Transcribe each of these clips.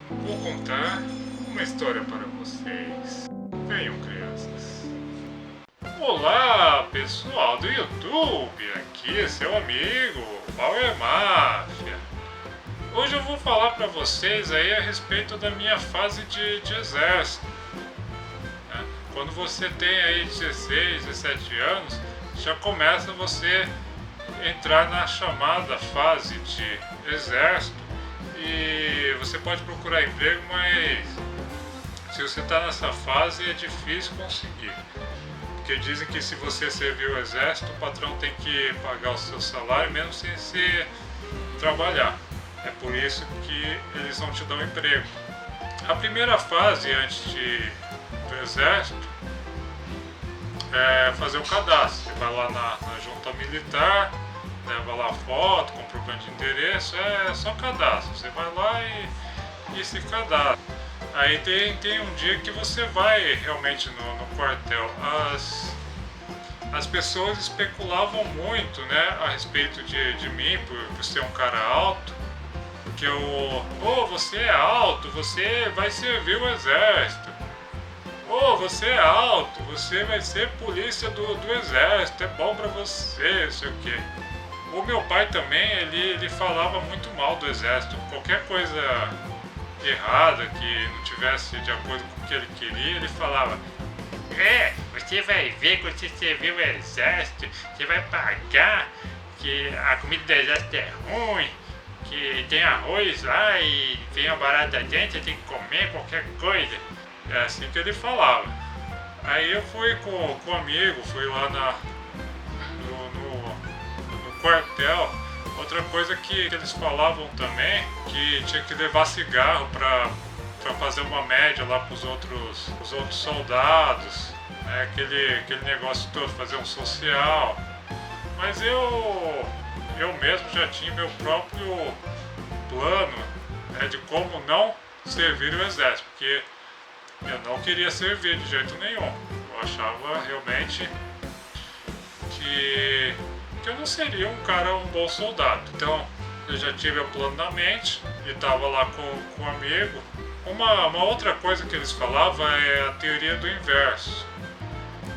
Vou contar uma história para vocês. Venham, crianças. Olá, pessoal do YouTube. Aqui é seu amigo, Power Máfia. Hoje eu vou falar para vocês aí a respeito da minha fase de exército. Né? Quando você tem aí 16, 17 anos, já começa você entrar na chamada fase de exército. E você pode procurar emprego, mas se você está nessa fase é difícil conseguir. Porque dizem que se você servir o exército, o patrão tem que pagar o seu salário mesmo sem se trabalhar. É por isso que eles não te dão emprego. A primeira fase antes do exército é fazer o cadastro. Você vai lá na junta militar, leva lá a foto, comprovante de endereço, é só cadastro. Você vai lá e se cadastra. Aí tem um dia que você vai realmente no quartel. As pessoas especulavam muito, né, a respeito de mim, por ser um cara alto. Que você é alto, você vai servir o exército. Você é alto, você vai ser polícia do exército, é bom pra você, não sei o quê. O meu pai também, ele falava muito mal do exército. Qualquer coisa errada que não tivesse de acordo com o que ele queria, ele falava: você vai ver quando você servir o exército, você vai pagar que a comida do exército é ruim, que tem arroz lá e vem uma barata dentro, você tem que comer qualquer coisa. É assim que ele falava. Aí eu fui com um amigo, fui lá no quartel. Outra coisa que eles falavam também, que tinha que levar cigarro para fazer uma média lá para os outros soldados, né? aquele negócio todo, fazer um social. Mas eu mesmo já tinha meu próprio plano, né, de como não servir o exército, porque eu não queria servir de jeito nenhum. Eu achava realmente que eu não seria um bom soldado. Então eu já tive o plano na mente e estava lá com um amigo. Uma outra coisa que eles falavam é a teoria do inverso.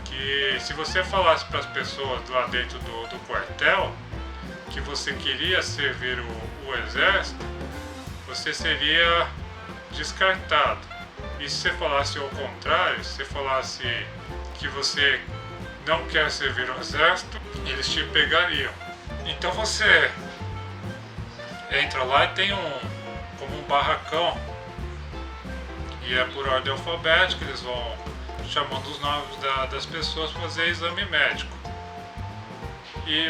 Que se você falasse para as pessoas lá dentro do quartel que você queria servir o exército, você seria descartado. E se você falasse ao contrário, se você falasse que você não quer servir o exército, eles te pegariam. Então você entra lá e tem como um barracão, e é por ordem alfabética, eles vão chamando os nomes das pessoas para fazer exame médico. E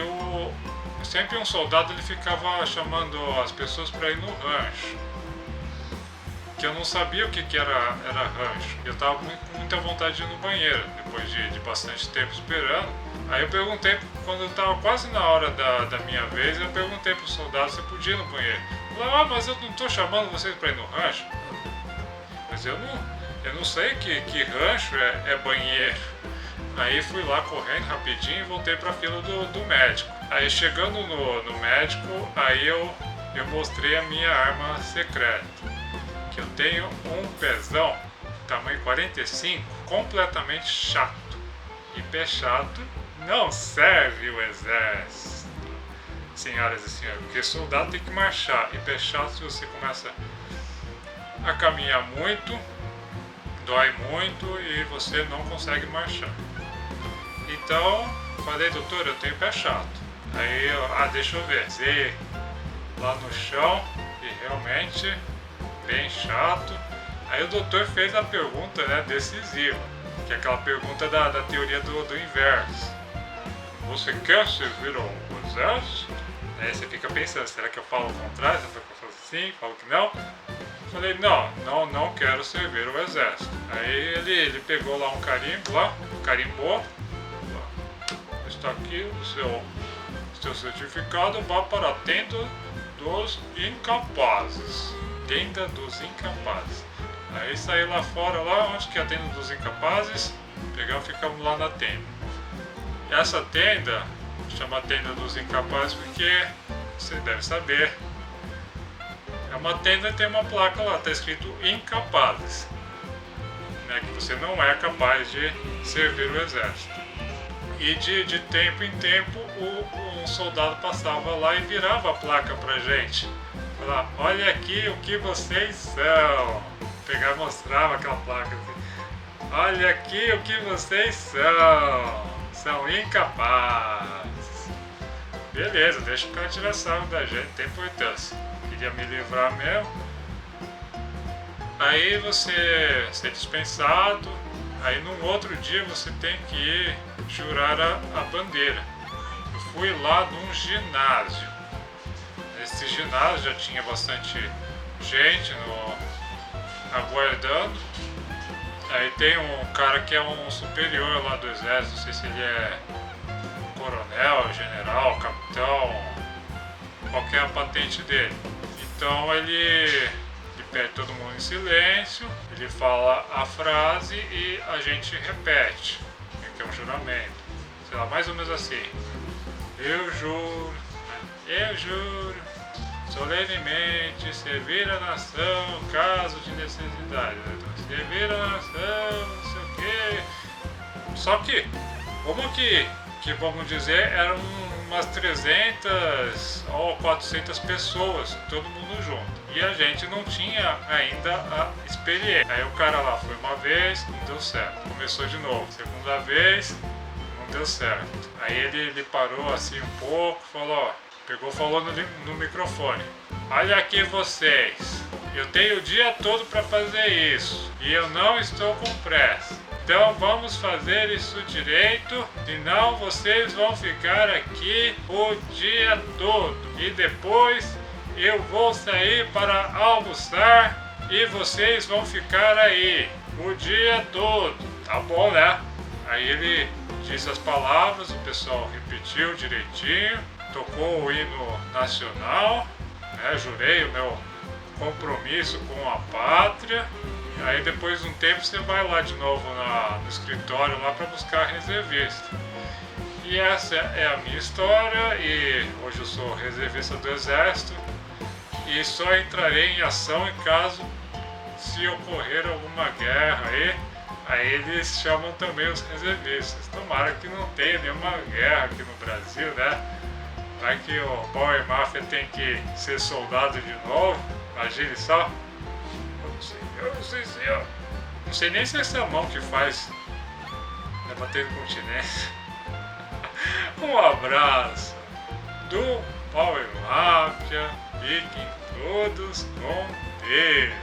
sempre um soldado ele ficava chamando as pessoas para ir no rancho. Que eu não sabia o que era rancho. Eu estava com muita vontade de ir no banheiro, depois de bastante tempo esperando. Aí eu perguntei, quando estava quase na hora da minha vez, eu perguntei pro soldado se eu podia ir no banheiro. Ele falou: mas eu não estou chamando vocês para ir no rancho. Mas eu não sei que rancho é banheiro. Aí fui lá correndo rapidinho e voltei para a fila do médico. Aí chegando no médico, aí eu mostrei a minha arma secreta. Que eu tenho um pezão, tamanho 45, completamente chato. E pé chato não serve o exército, senhoras e senhores, porque soldado tem que marchar. E pé chato, se você começa a caminhar muito, dói muito e você não consegue marchar. Então, falei: doutor, eu tenho pé chato. Aí deixa eu ver. Zê lá no chão e realmente bem chato. Aí o doutor fez a pergunta, né, decisiva, que é aquela pergunta da teoria do inverso. Você quer servir ao exército? Aí você fica pensando: será que eu falo ao contrário? Será que eu falo assim? Falo que não? Falei: não quero servir o exército. Aí ele pegou lá um carimbo lá, carimbou. Está aqui o seu certificado, vá para a tenda dos incapazes. Tenda dos incapazes. Aí saí lá fora, lá onde que é a tenda dos incapazes, pegamos e ficamos lá na tenda. E essa tenda chama tenda dos incapazes porque, você deve saber, É uma tenda e tem uma placa lá, tá escrito incapazes, né, que você não é capaz de servir o exército. E de tempo em tempo um soldado passava lá e virava a placa pra gente. Falava, olha aqui o que vocês são. Pegava e mostrava aquela placa assim. Olha aqui o que vocês são. São incapazes. Beleza, deixa o cara tirar sarro da gente, tem importância. Queria me livrar mesmo. Aí você ser dispensado. Aí num outro dia você tem que ir jurar a bandeira. Eu fui lá num ginásio. Nesse ginásio já tinha bastante gente aguardando. Aí tem um cara que é um superior lá do exército, não sei se ele é coronel, general, capitão, qual que é a patente dele. Então ele pede todo mundo em silêncio, ele fala a frase e a gente repete, que é um juramento, sei lá, mais ou menos assim. Eu juro solenemente servir a nação caso de necessidade. Servir a nação, não sei o quê. Só que, como que vamos dizer, eram umas 300 ou 400 pessoas, todo mundo junto. E a gente não tinha ainda a experiência. Aí o cara lá foi uma vez, não deu certo. Começou de novo. Segunda vez, não deu certo. Aí ele parou assim um pouco, falou no microfone. Olha aqui vocês, eu tenho o dia todo para fazer isso e eu não estou com pressa. Então vamos fazer isso direito, senão vocês vão ficar aqui o dia todo. E depois eu vou sair para almoçar e vocês vão ficar aí o dia todo. Tá bom, né? Aí ele disse as palavras, o pessoal repetiu direitinho, tocou o hino nacional, né? Jurei o meu compromisso com a pátria. Aí depois de um tempo você vai lá de novo no escritório lá para buscar reservista. E essa é a minha história, e hoje eu sou reservista do Exército e só entrarei em ação em caso se ocorrer alguma guerra aí eles chamam também os reservistas. Tomara que não tenha nenhuma guerra aqui no Brasil, né? Vai que o Power Mafia tem que ser soldado de novo, imagine só. Não sei nem se é essa mão que faz bater no continente. Um abraço do Power Mafia, fiquem todos com Deus.